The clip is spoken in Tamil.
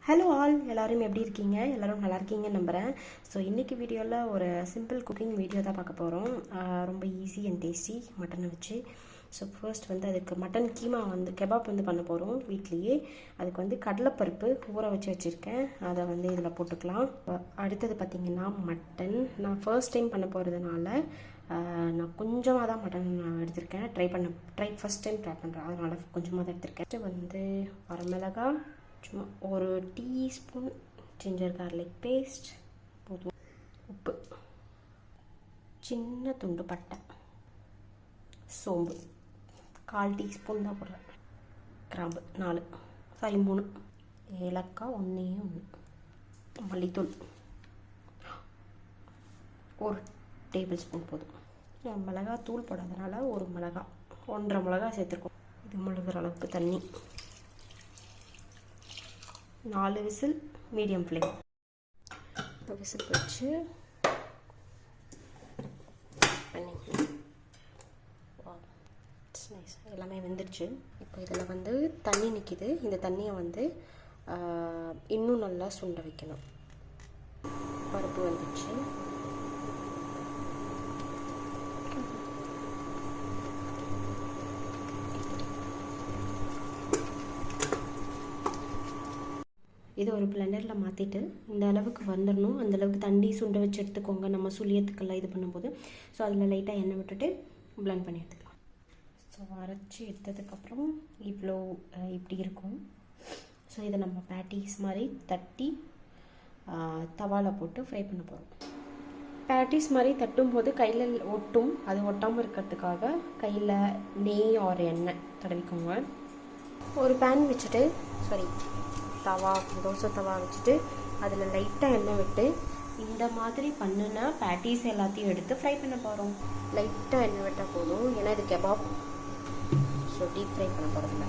ஹலோ ஆல், எல்லோரும் எப்படி இருக்கீங்க? எல்லோரும் நல்லா இருக்கீங்கன்னு நம்புகிறேன். ஸோ இன்றைக்கி வீடியோவில் ஒரு சிம்பிள் குக்கிங் வீடியோ தான் பார்க்க போகிறோம். ரொம்ப ஈஸி அண்ட் டேஸ்டி மட்டனை வச்சு. ஸோ ஃபர்ஸ்ட் அதுக்கு மட்டன் கீமா கெபாப் பண்ண போகிறோம் வீட்லேயே. அதுக்கு கடலைப்பருப்பு ஊற வச்சுருக்கேன். அதை இதில் போட்டுக்கலாம். அடுத்தது பார்த்திங்கன்னா மட்டன். நான் ஃபர்ஸ்ட் டைம் பண்ண போகிறதுனால நான் கொஞ்சமாக தான் மட்டன் எடுத்திருக்கேன். ஃபர்ஸ்ட் டைம் ட்ரை பண்ணுறேன், அதனால் கொஞ்சமாக தான் எடுத்திருக்கேன். வரமிளகா, சும்மா ஒரு டீஸ்பூன் ஜிஞ்சர் கார்லிக் பேஸ்ட் போதும். உப்பு, சின்ன துண்டு பட்டை, சோம்பு 1/4 டீஸ்பூன் தான் போடுறேன். கிராம்பு 3, ஏலக்காய் 1, மல்லித்தூள் 1 டேபிள் ஸ்பூன் போதும். மிளகாய் தூள் போடாதனால 1 மிளகாய், 1.5 மிளகாய் சேர்த்துருக்கோம். இது முழுகிற அளவுக்கு தண்ணி. 4 விசில், மீடியம் ஃப்ளேம். விசில் வச்சு நைஸ், எல்லாமே வெந்துடுச்சு. இப்போ இதில் தண்ணி நிற்கிது. இந்த தண்ணியை இன்னும் நல்லா சுண்ட வைக்கணும். பருப்பு வந்துடுச்சு. இது ஒரு பிளெண்டரில் மாற்றிட்டு இந்த அளவுக்கு வந்துடணும். அந்தளவுக்கு தண்ணி சுண்ட வச்சு எடுத்துக்கோங்க, நம்ம சுழியத்துக்கெல்லாம் இது பண்ணும்போது. ஸோ அதில் லைட்டாக எண்ணெய் விட்டுட்டு பிளெண்ட் பண்ணி எடுத்துக்கலாம். ஸோ அரைச்சி எடுத்ததுக்கப்புறம் இப்படி இருக்கும். ஸோ இதை நம்ம பேட்டிஸ் மாதிரி தட்டி தவாவில் போட்டு ஃப்ரை பண்ண போகிறோம். பேட்டிஸ் மாதிரி தட்டும் போது கையில் ஒட்டும். அது ஒட்டாமல் இருக்கிறதுக்காக கையில் நெய் ஆர் எண்ணெய் தடவிக்கோங்க. ஒரு பேன் வச்சுட்டு தோசை தவா வச்சுட்டு அதில் லைட்டாக எண்ணெய் விட்டு இந்த மாதிரி பண்ணினா பேட்டிஸ் எல்லாத்தையும் எடுத்து ஃப்ரை பண்ண போகிறோம். லைட்டாக எண்ணெய் விட்டால் போதும், ஏன்னா இது கெபாப். ஸோ டீப் ஃப்ரை பண்ண போகிறதில்ல.